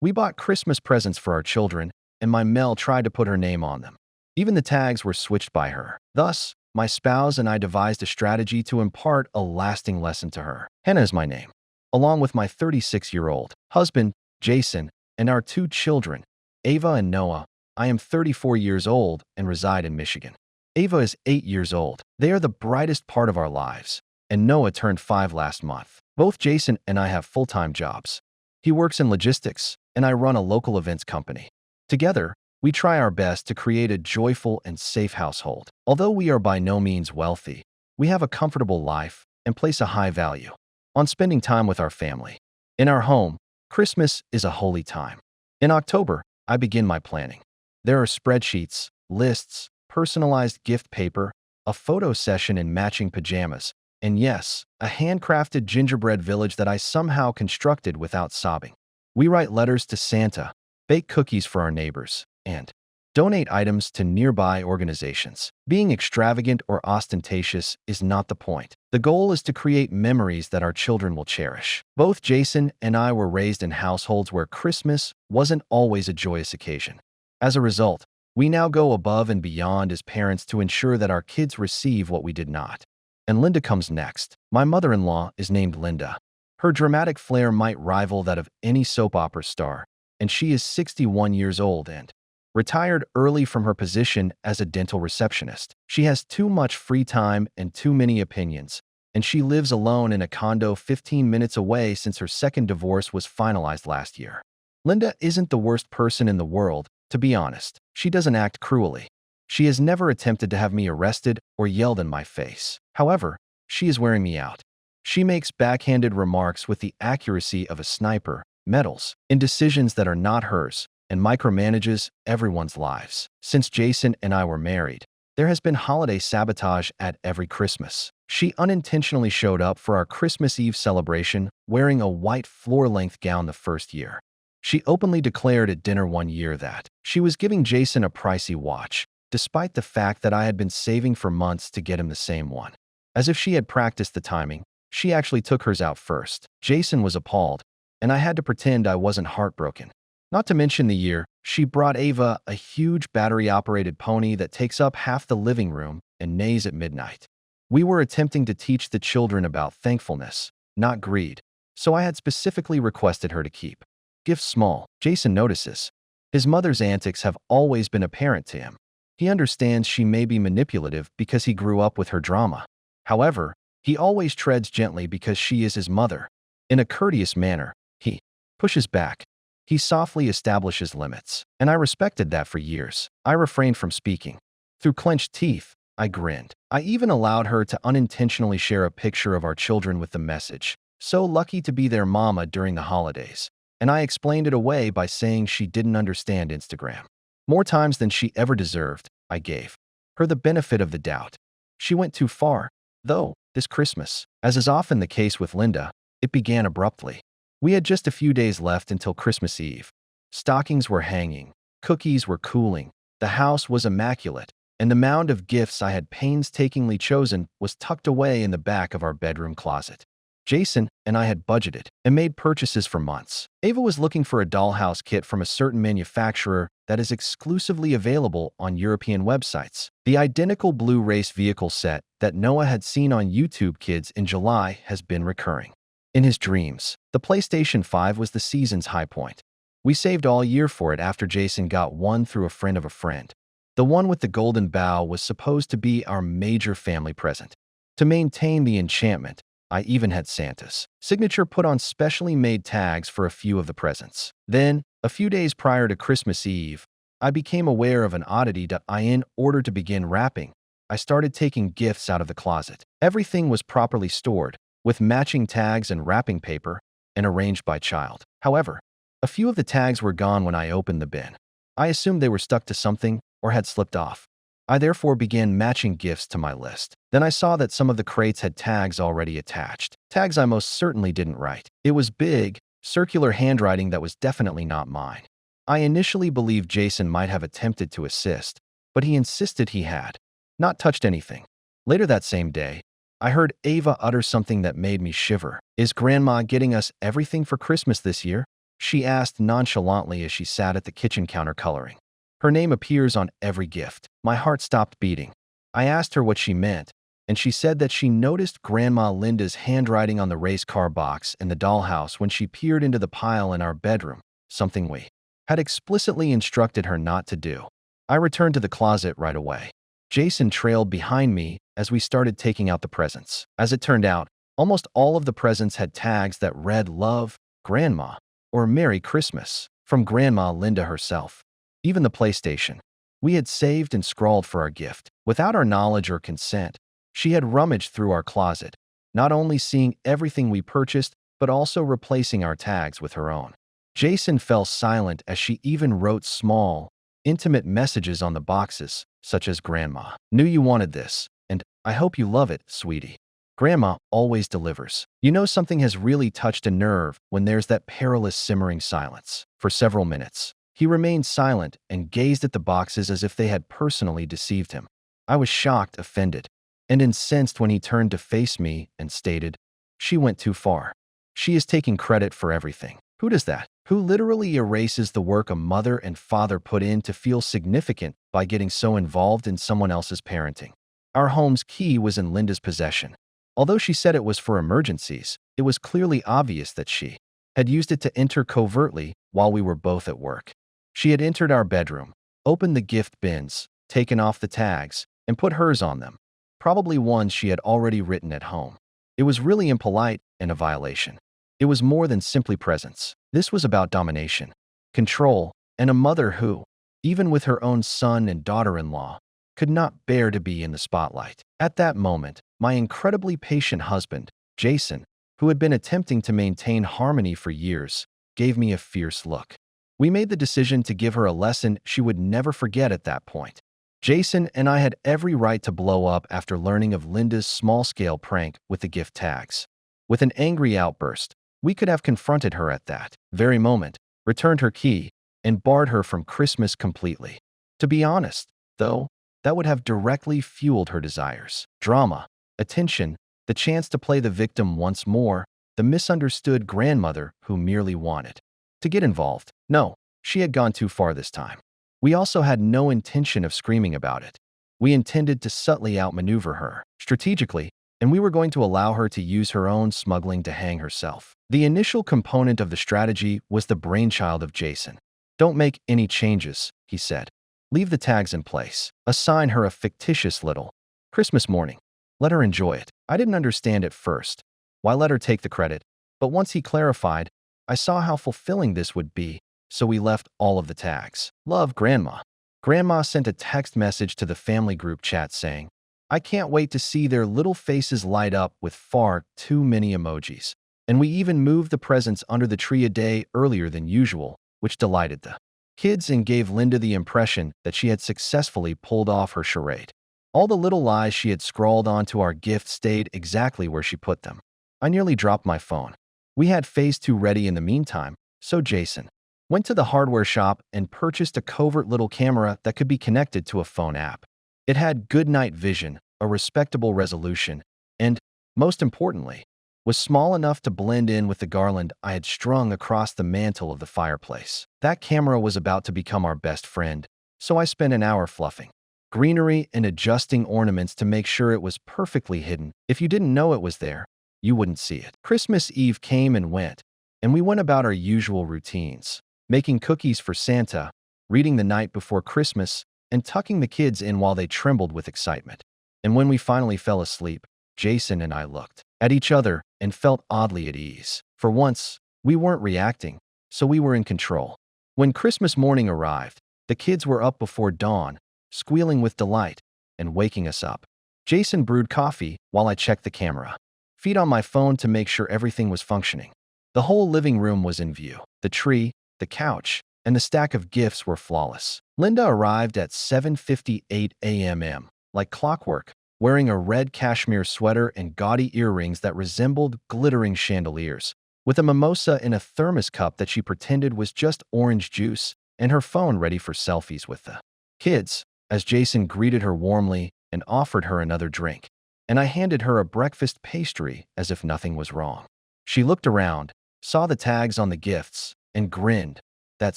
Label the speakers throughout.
Speaker 1: We bought Christmas presents for our children, and my Mel tried to put her name on them. Even the tags were switched by her. Thus, my spouse and I devised a strategy to impart a lasting lesson to her. Hannah is my name, along with my 36-year-old husband, Jason, and our two children, Ava and Noah. I am 34 years old and reside in Michigan. Ava is 8 years old. They are the brightest part of our lives, and Noah turned 5 last month. Both Jason and I have full-time jobs. He works in logistics, and I run a local events company. Together, we try our best to create a joyful and safe household. Although we are by no means wealthy, we have a comfortable life and place a high value on spending time with our family. In our home, Christmas is a holy time. In October, I begin my planning. There are spreadsheets, lists, personalized gift paper, a photo session in matching pajamas, and yes, a handcrafted gingerbread village that I somehow constructed without sobbing. We write letters to Santa, bake cookies for our neighbors, and donate items to nearby organizations. Being extravagant or ostentatious is not the point. The goal is to create memories that our children will cherish. Both Jason and I were raised in households where Christmas wasn't always a joyous occasion. As a result, we now go above and beyond as parents to ensure that our kids receive what we did not. And Linda comes next. My mother-in-law is named Linda. Her dramatic flair might rival that of any soap opera star, and she is 61 years old and retired early from her position as a dental receptionist. She has too much free time and too many opinions, and she lives alone in a condo 15 minutes away since her second divorce was finalized last year. Linda isn't the worst person in the world, to be honest. She doesn't act cruelly. She has never attempted to have me arrested or yelled in my face. However, she is wearing me out. She makes backhanded remarks with the accuracy of a sniper, meddles in decisions that are not hers, and micromanages everyone's lives. Since Jason and I were married, there has been holiday sabotage at every Christmas. She unintentionally showed up for our Christmas Eve celebration wearing a white floor-length gown the first year. She openly declared at dinner one year that she was giving Jason a pricey watch, despite the fact that I had been saving for months to get him the same one. As if she had practiced the timing, she actually took hers out first. Jason was appalled, and I had to pretend I wasn't heartbroken. Not to mention the year, she brought Ava a huge battery-operated pony that takes up half the living room and neighs at midnight. We were attempting to teach the children about thankfulness, not greed, so I had specifically requested her to keep gifts small. Jason notices. His mother's antics have always been apparent to him. He understands she may be manipulative because he grew up with her drama. However, he always treads gently because she is his mother. In a courteous manner, he pushes back. He softly establishes limits, and I respected that for years. I refrained from speaking. Through clenched teeth, I grinned. I even allowed her to unintentionally share a picture of our children with the message, "So lucky to be their mama during the holidays." And I explained it away by saying she didn't understand Instagram. More times than she ever deserved, I gave her the benefit of the doubt. She went too far, though, this Christmas. As is often the case with Linda, it began abruptly. We had just a few days left until Christmas Eve. Stockings were hanging, cookies were cooling, the house was immaculate, and the mound of gifts I had painstakingly chosen was tucked away in the back of our bedroom closet. Jason and I had budgeted and made purchases for months. Ava was looking for a dollhouse kit from a certain manufacturer that is exclusively available on European websites. The identical blue race vehicle set that Noah had seen on YouTube Kids in July has been recurring. In his dreams, the PlayStation 5 was the season's high point. We saved all year for it after Jason got one through a friend of a friend. The one with the golden bow was supposed to be our major family present. To maintain the enchantment, I even had Santa's signature put on specially made tags for a few of the presents. Then, a few days prior to Christmas Eve, I became aware of an oddity that in order to begin wrapping, I started taking gifts out of the closet. Everything was properly stored, with matching tags and wrapping paper, and arranged by child. However, a few of the tags were gone when I opened the bin. I assumed they were stuck to something or had slipped off. I therefore began matching gifts to my list. Then I saw that some of the crates had tags already attached. Tags I most certainly didn't write. It was big, circular handwriting that was definitely not mine. I initially believed Jason might have attempted to assist, but he insisted he had not touched anything. Later that same day, I heard Ava utter something that made me shiver. "Is Grandma getting us everything for Christmas this year?" she asked nonchalantly as she sat at the kitchen counter coloring. Her name appears on every gift. My heart stopped beating. I asked her what she meant, and she said that she noticed Grandma Linda's handwriting on the race car box in the dollhouse when she peered into the pile in our bedroom, something we had explicitly instructed her not to do. I returned to the closet right away. Jason trailed behind me as we started taking out the presents. As it turned out, almost all of the presents had tags that read Love, Grandma, or Merry Christmas from Grandma Linda herself. Even the PlayStation we had saved and scrawled for our gift. Without our knowledge or consent, she had rummaged through our closet, not only seeing everything we purchased, but also replacing our tags with her own. Jason fell silent as she even wrote small, intimate messages on the boxes, such as Grandma knew you wanted this, and I hope you love it, sweetie. Grandma always delivers. You know something has really touched a nerve when there's that perilous simmering silence. For several minutes, he remained silent and gazed at the boxes as if they had personally deceived him. I was shocked, offended, and incensed when he turned to face me and stated, "She went too far. She is taking credit for everything. Who does that? Who literally erases the work a mother and father put in to feel significant by getting so involved in someone else's parenting?" Our home's key was in Linda's possession. Although she said it was for emergencies, it was clearly obvious that she had used it to enter covertly while we were both at work. She had entered our bedroom, opened the gift bins, taken off the tags, and put hers on them, probably ones she had already written at home. It was really impolite and a violation. It was more than simply presents. This was about domination, control, and a mother who, even with her own son and daughter-in-law, could not bear to be in the spotlight. At that moment, my incredibly patient husband, Jason, who had been attempting to maintain harmony for years, gave me a fierce look. We made the decision to give her a lesson she would never forget at that point. Jason and I had every right to blow up after learning of Linda's small-scale prank with the gift tags. With an angry outburst, we could have confronted her at that very moment, returned her key, and barred her from Christmas completely. To be honest, though, that would have directly fueled her desires. Drama, attention, the chance to play the victim once more, the misunderstood grandmother who merely wanted to get involved. No, she had gone too far this time. We also had no intention of screaming about it. We intended to subtly outmaneuver her, strategically, and we were going to allow her to use her own smuggling to hang herself. The initial component of the strategy was the brainchild of Jason. "Don't make any changes," he said. "Leave the tags in place. Assign her a fictitious little Christmas morning. Let her enjoy it." I didn't understand at first. Why let her take the credit? But once he clarified, I saw how fulfilling this would be, so we left all of the tags. Love, Grandma. Grandma sent a text message to the family group chat saying, "I can't wait to see their little faces light up," with far too many emojis. And we even moved the presents under the tree a day earlier than usual, which delighted the kids and gave Linda the impression that she had successfully pulled off her charade. All the little lies she had scrawled onto our gift stayed exactly where she put them. I nearly dropped my phone. We had phase 2 ready in the meantime, so Jason went to the hardware shop and purchased a covert little camera that could be connected to a phone app. It had good night vision, a respectable resolution, and, most importantly, was small enough to blend in with the garland I had strung across the mantel of the fireplace. That camera was about to become our best friend, so I spent an hour fluffing greenery and adjusting ornaments to make sure it was perfectly hidden. If you didn't know it was there, you wouldn't see it. Christmas Eve came and went, and we went about our usual routines, making cookies for Santa, reading The Night Before Christmas, and tucking the kids in while they trembled with excitement. And when we finally fell asleep, Jason and I looked at each other and felt oddly at ease. For once, we weren't reacting, so we were in control. When Christmas morning arrived, the kids were up before dawn, squealing with delight and waking us up. Jason brewed coffee while I checked the camera, feed on my phone to make sure everything was functioning. The whole living room was in view. The tree, the couch, and the stack of gifts were flawless. Linda arrived at 7:58 a.m., like clockwork, wearing a red cashmere sweater and gaudy earrings that resembled glittering chandeliers, with a mimosa in a thermos cup that she pretended was just orange juice, and her phone ready for selfies with the kids, as Jason greeted her warmly and offered her another drink, and I handed her a breakfast pastry as if nothing was wrong. She looked around, saw the tags on the gifts, and grinned, that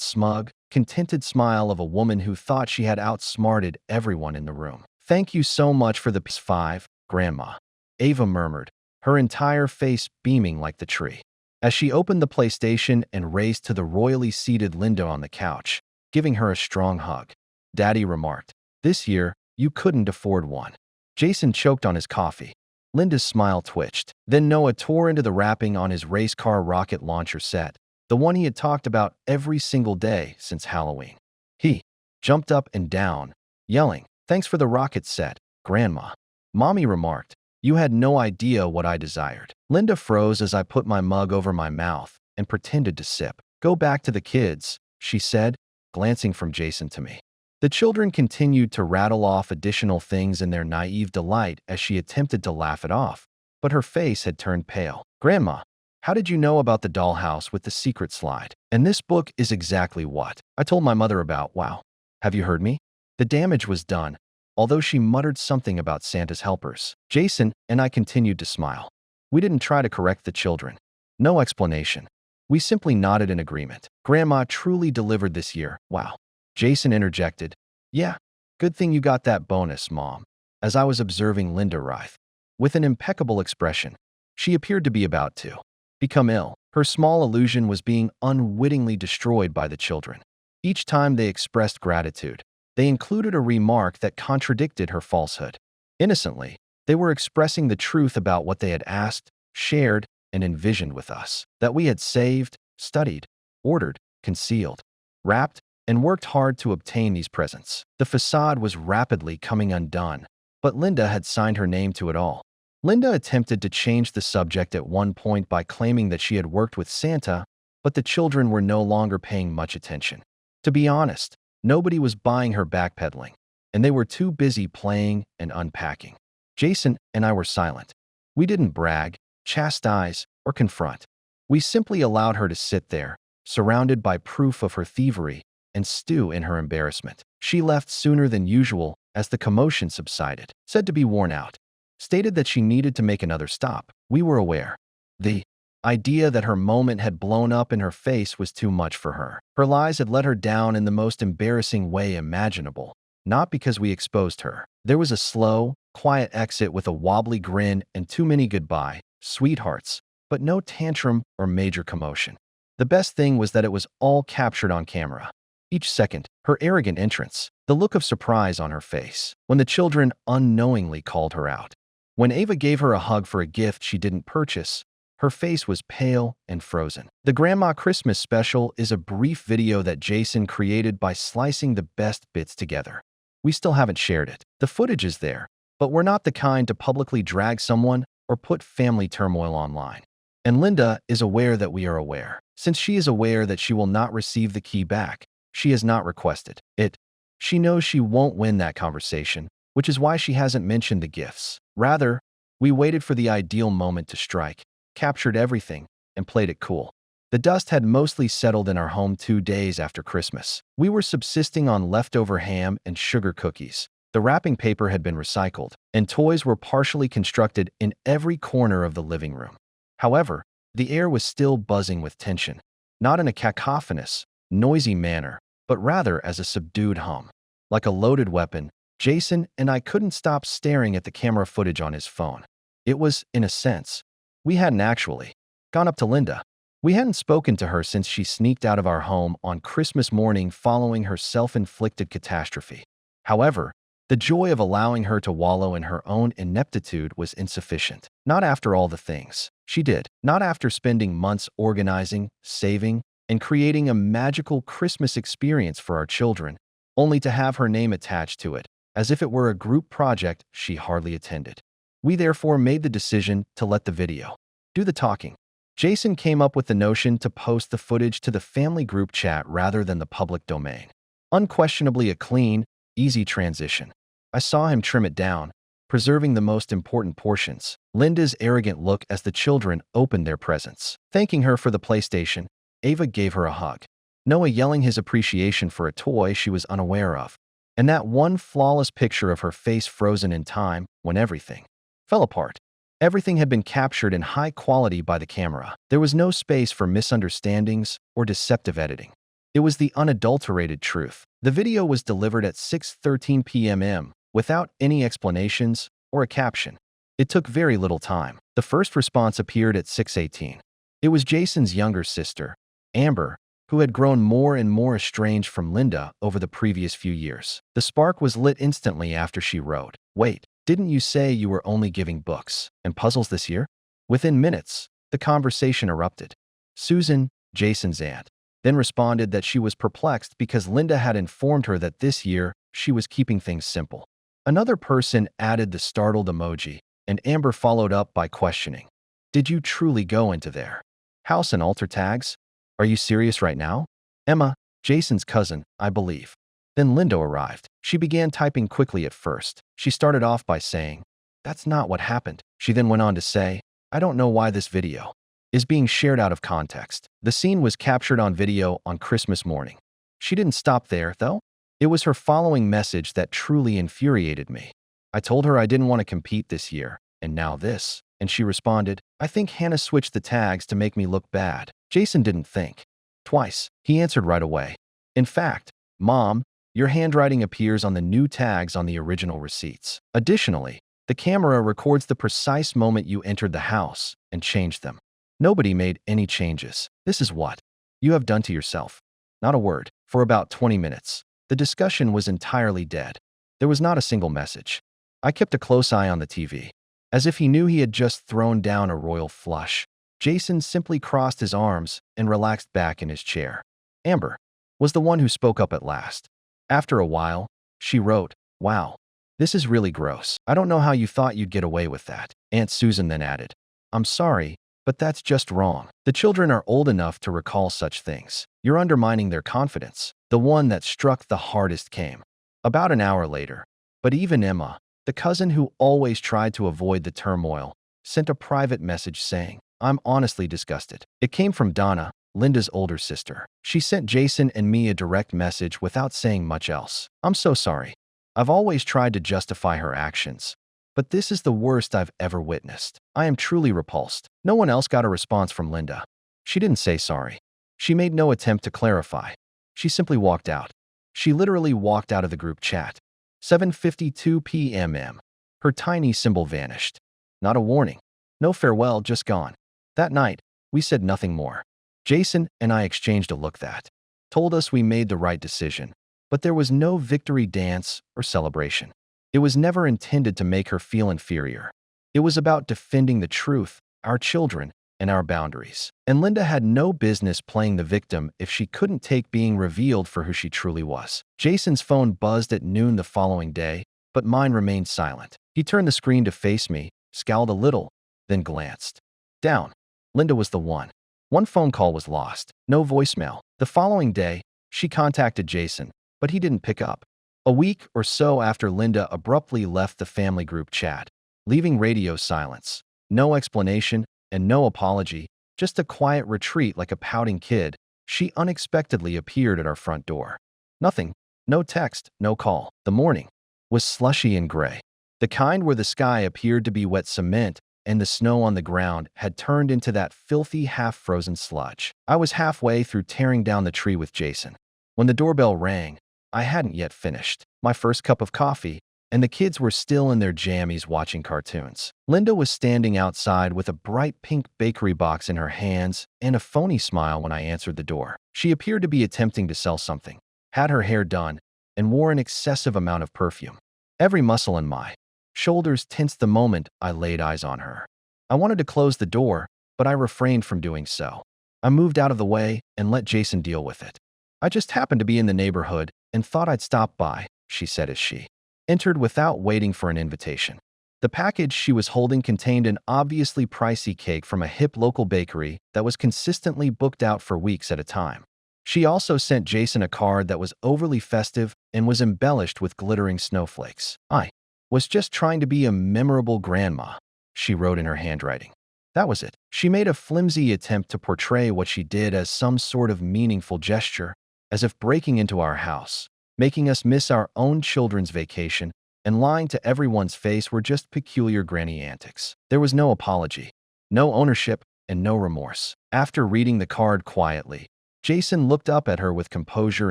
Speaker 1: smug, contented smile of a woman who thought she had outsmarted everyone in the room. "Thank you so much for the PS5, Grandma," Ava murmured, her entire face beaming like the tree. As she opened the PlayStation and raced to the royally seated Linda on the couch, giving her a strong hug. Daddy remarked, "This year, you couldn't afford one." Jason choked on his coffee. Linda's smile twitched. Then Noah tore into the wrapping on his race car rocket launcher set, the one he had talked about every single day since Halloween. He jumped up and down, yelling, "Thanks for the rocket set, Grandma." Mommy remarked, "You had no idea what I desired." Linda froze as I put my mug over my mouth and pretended to sip. "Go back to the kids," she said, glancing from Jason to me. The children continued to rattle off additional things in their naive delight as she attempted to laugh it off, but her face had turned pale. "Grandma, how did you know about the dollhouse with the secret slide? And this book is exactly what I told my mother about." "Wow. Have you heard me?" The damage was done, although she muttered something about Santa's helpers. Jason and I continued to smile. We didn't try to correct the children. No explanation. We simply nodded in agreement. "Grandma truly delivered this year. Wow." Jason interjected, "Yeah, good thing you got that bonus, Mom," as I was observing Linda writhe. With an impeccable expression, she appeared to be about to become ill. Her small illusion was being unwittingly destroyed by the children. Each time they expressed gratitude, they included a remark that contradicted her falsehood. Innocently, they were expressing the truth about what they had asked, shared, and envisioned with us, that we had saved, studied, ordered, concealed, wrapped, and worked hard to obtain these presents. The facade was rapidly coming undone, but Linda had signed her name to it all. Linda attempted to change the subject at one point by claiming that she had worked with Santa, but the children were no longer paying much attention. To be honest, nobody was buying her backpedaling, and they were too busy playing and unpacking. Jason and I were silent. We didn't brag, chastise, or confront. We simply allowed her to sit there, surrounded by proof of her thievery, and stew in her embarrassment. She left sooner than usual as the commotion subsided, said to be worn out, stated that she needed to make another stop. We were aware. The idea that her moment had blown up in her face was too much for her. Her lies had let her down in the most embarrassing way imaginable, not because we exposed her. There was a slow, quiet exit with a wobbly grin and too many goodbye, sweethearts, but no tantrum or major commotion. The best thing was that it was all captured on camera. Each second, her arrogant entrance, the look of surprise on her face, when the children unknowingly called her out. When Ava gave her a hug for a gift she didn't purchase, her face was pale and frozen. The Grandma Christmas Special is a brief video that Jason created by slicing the best bits together. We still haven't shared it. The footage is there, but we're not the kind to publicly drag someone or put family turmoil online. And Linda is aware that we are aware. Since she is aware that she will not receive the key back, she has not requested it. She knows she won't win that conversation, which is why she hasn't mentioned the gifts. Rather, we waited for the ideal moment to strike, captured everything, and played it cool. The dust had mostly settled in our home 2 days after Christmas. We were subsisting on leftover ham and sugar cookies. The wrapping paper had been recycled, and toys were partially constructed in every corner of the living room. However, the air was still buzzing with tension, not in a cacophonous, noisy manner, but rather as a subdued hum. Like a loaded weapon, Jason and I couldn't stop staring at the camera footage on his phone. It was, in a sense, we hadn't actually gone up to Linda. We hadn't spoken to her since she sneaked out of our home on Christmas morning following her self-inflicted catastrophe. However, the joy of allowing her to wallow in her own ineptitude was insufficient. Not after all the things she did. Not after spending months organizing, saving, and creating a magical Christmas experience for our children, only to have her name attached to it, as if it were a group project she hardly attended. We therefore made the decision to let the video do the talking. Jason came up with the notion to post the footage to the family group chat rather than the public domain. Unquestionably a clean, easy transition. I saw him trim it down, preserving the most important portions. Linda's arrogant look as the children opened their presents. Thanking her for the PlayStation, Ava gave her a hug. Noah yelling his appreciation for a toy she was unaware of. And that one flawless picture of her face frozen in time when everything fell apart. Everything had been captured in high quality by the camera. There was no space for misunderstandings or deceptive editing. It was the unadulterated truth. The video was delivered at 6:13 p.m. without any explanations or a caption. It took very little time. The first response appeared at 6:18. It was Jason's younger sister, Amber, who had grown more and more estranged from Linda over the previous few years. The spark was lit instantly after she wrote, "Wait, didn't you say you were only giving books and puzzles this year?" Within minutes, the conversation erupted. Susan, Jason's aunt, then responded that she was perplexed because Linda had informed her that this year she was keeping things simple. Another person added the startled emoji, and Amber followed up by questioning, "Did you truly go into their house and alter tags? Are you serious right now?" Emma, Jason's cousin, I believe. Then Linda arrived. She began typing quickly at first. She started off by saying, "That's not what happened." She then went on to say, "I don't know why this video is being shared out of context. The scene was captured on video on Christmas morning." She didn't stop there, though. It was her following message that truly infuriated me. I told her I didn't want to compete this year, and now this. And she responded, "I think Hannah switched the tags to make me look bad." Jason didn't think twice. He answered right away. "In fact, Mom, your handwriting appears on the new tags on the original receipts. Additionally, the camera records the precise moment you entered the house and changed them. Nobody made any changes. This is what you have done to yourself." Not a word. For about 20 minutes, the discussion was entirely dead. There was not a single message. I kept a close eye on the TV. As if he knew he had just thrown down a royal flush, Jason simply crossed his arms and relaxed back in his chair. Amber was the one who spoke up at last. After a while, she wrote, "Wow, this is really gross. I don't know how you thought you'd get away with that." Aunt Susan then added, "I'm sorry, but that's just wrong. The children are old enough to recall such things. You're undermining their confidence." The one that struck the hardest came about an hour later. But even Emma, the cousin who always tried to avoid the turmoil, sent a private message saying, "I'm honestly disgusted." It came from Donna, Linda's older sister. She sent Jason and me a direct message without saying much else. "I'm so sorry. I've always tried to justify her actions, but this is the worst I've ever witnessed. I am truly repulsed." No one else got a response from Linda. She didn't say sorry. She made no attempt to clarify. She simply walked out. She literally walked out of the group chat. 7:52 p.m. Her tiny symbol vanished. Not a warning. No farewell, just gone. That night, we said nothing more. Jason and I exchanged a look that told us we made the right decision, but there was no victory dance or celebration. It was never intended to make her feel inferior. It was about defending the truth, our children, and our boundaries. And Linda had no business playing the victim if she couldn't take being revealed for who she truly was. Jason's phone buzzed at noon the following day, but mine remained silent. He turned the screen to face me, scowled a little, then glanced down. Linda was the one. One phone call was lost. No voicemail. The following day, she contacted Jason, but he didn't pick up. A week or so after Linda abruptly left the family group chat, leaving radio silence. No explanation and no apology, just a quiet retreat like a pouting kid, she unexpectedly appeared at our front door. Nothing. No text, no call. The morning was slushy and gray. The kind where the sky appeared to be wet cement and the snow on the ground had turned into that filthy half-frozen sludge. I was halfway through tearing down the tree with Jason when the doorbell rang. I hadn't yet finished my first cup of coffee, and the kids were still in their jammies watching cartoons. Linda was standing outside with a bright pink bakery box in her hands and a phony smile when I answered the door. She appeared to be attempting to sell something, had her hair done, and wore an excessive amount of perfume. Every muscle in my shoulders tensed the moment I laid eyes on her. I wanted to close the door, but I refrained from doing so. I moved out of the way and let Jason deal with it. "I just happened to be in the neighborhood and thought I'd stop by," she said as she entered without waiting for an invitation. The package she was holding contained an obviously pricey cake from a hip local bakery that was consistently booked out for weeks at a time. She also sent Jason a card that was overly festive and was embellished with glittering snowflakes. "I was just trying to be a memorable grandma," she wrote in her handwriting. That was it. She made a flimsy attempt to portray what she did as some sort of meaningful gesture, as if breaking into our house, making us miss our own children's vacation, and lying to everyone's face were just peculiar granny antics. There was no apology, no ownership, and no remorse. After reading the card quietly, Jason looked up at her with composure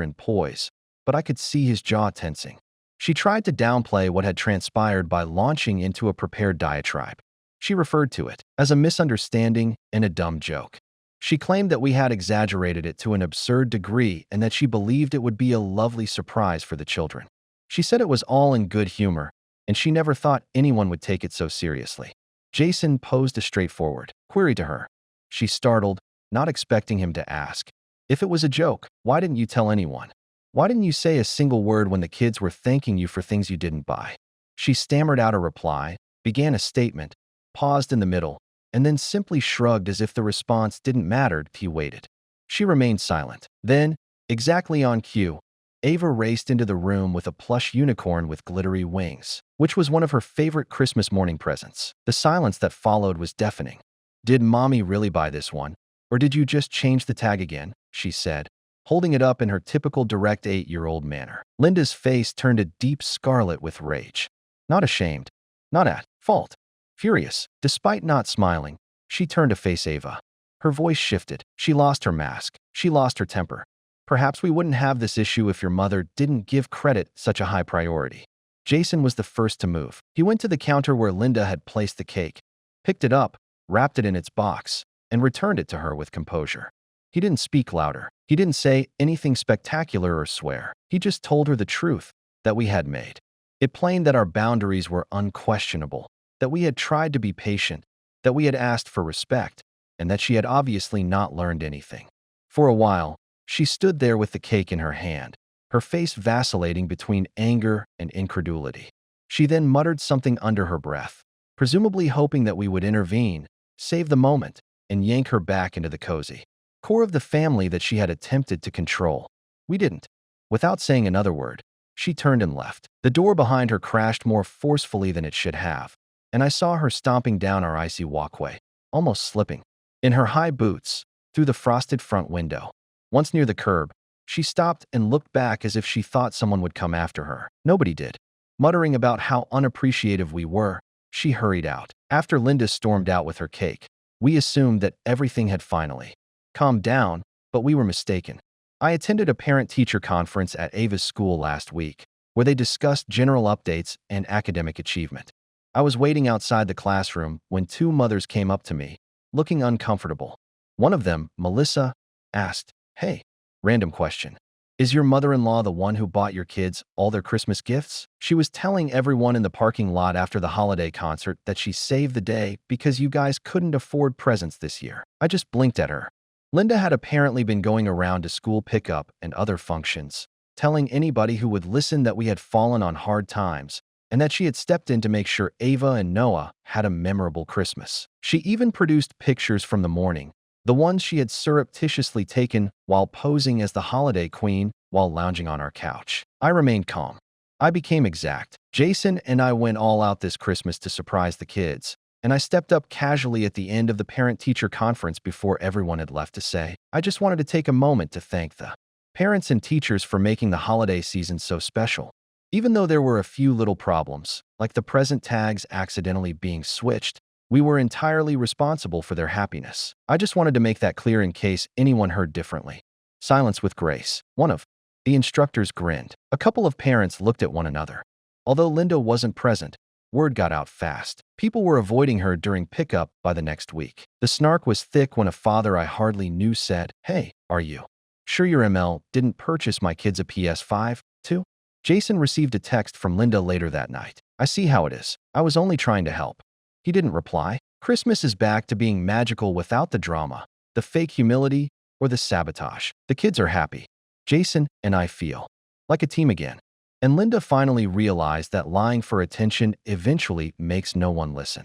Speaker 1: and poise, but I could see his jaw tensing. She tried to downplay what had transpired by launching into a prepared diatribe. She referred to it as a misunderstanding and a dumb joke. She claimed that we had exaggerated it to an absurd degree and that she believed it would be a lovely surprise for the children. She said it was all in good humor, and she never thought anyone would take it so seriously. Jason posed a straightforward query to her. She startled, not expecting him to ask. If it was a joke, why didn't you tell anyone? Why didn't you say a single word when the kids were thanking you for things you didn't buy? She stammered out a reply, began a statement, paused in the middle, and then simply shrugged as if the response didn't matter. He waited. She remained silent. Then, exactly on cue, Ava raced into the room with a plush unicorn with glittery wings, which was one of her favorite Christmas morning presents. The silence that followed was deafening. "Did Mommy really buy this one? Or did you just change the tag again?" she said, holding it up in her typical direct 8-year-old manner. Linda's face turned a deep scarlet with rage. Not ashamed, not at fault, furious. Despite not smiling, she turned to face Ava. Her voice shifted. She lost her mask. She lost her temper. "Perhaps we wouldn't have this issue if your mother didn't give credit such a high priority." Jason was the first to move. He went to the counter where Linda had placed the cake, picked it up, wrapped it in its box, and returned it to her with composure. He didn't speak louder. He didn't say anything spectacular or swear. He just told her the truth that we had made it plain that our boundaries were unquestionable, that we had tried to be patient, that we had asked for respect, and that she had obviously not learned anything. For a while, she stood there with the cake in her hand, her face vacillating between anger and incredulity. She then muttered something under her breath, presumably hoping that we would intervene, save the moment, and yank her back into the cozy core of the family that she had attempted to control. We didn't. Without saying another word, she turned and left. The door behind her crashed more forcefully than it should have, and I saw her stomping down our icy walkway, almost slipping, in her high boots, through the frosted front window. Once near the curb, she stopped and looked back as if she thought someone would come after her. Nobody did. Muttering about how unappreciative we were, she hurried out. After Linda stormed out with her cake, we assumed that everything had finally calmed down, but we were mistaken. I attended a parent-teacher conference at Ava's school last week, where they discussed general updates and academic achievement. I was waiting outside the classroom when two mothers came up to me, looking uncomfortable. One of them, Melissa, asked, "Hey, random question. Is your mother-in-law the one who bought your kids all their Christmas gifts?" She was telling everyone in the parking lot after the holiday concert that she saved the day because you guys couldn't afford presents this year. I just blinked at her. Linda had apparently been going around to school pickup and other functions, telling anybody who would listen that we had fallen on hard times and that she had stepped in to make sure Ava and Noah had a memorable Christmas. She even produced pictures from the morning, the ones she had surreptitiously taken while posing as the holiday queen while lounging on our couch. I remained calm. I became exact. Jason and I went all out this Christmas to surprise the kids, and I stepped up casually at the end of the parent-teacher conference before everyone had left to say, "I just wanted to take a moment to thank the parents and teachers for making the holiday season so special." Even though there were a few little problems, like the present tags accidentally being switched, we were entirely responsible for their happiness. I just wanted to make that clear in case anyone heard differently. Silence with grace. One of the instructors grinned. A couple of parents looked at one another. Although Linda wasn't present, word got out fast. People were avoiding her during pickup by the next week. The snark was thick when a father I hardly knew said, "Hey, are you sure your ML didn't purchase my kids a PS5, too?" Jason received a text from Linda later that night. "I see how it is. I was only trying to help." He didn't reply. Christmas is back to being magical without the drama, the fake humility, or the sabotage. The kids are happy. Jason and I feel like a team again. And Linda finally realized that lying for attention eventually makes no one listen.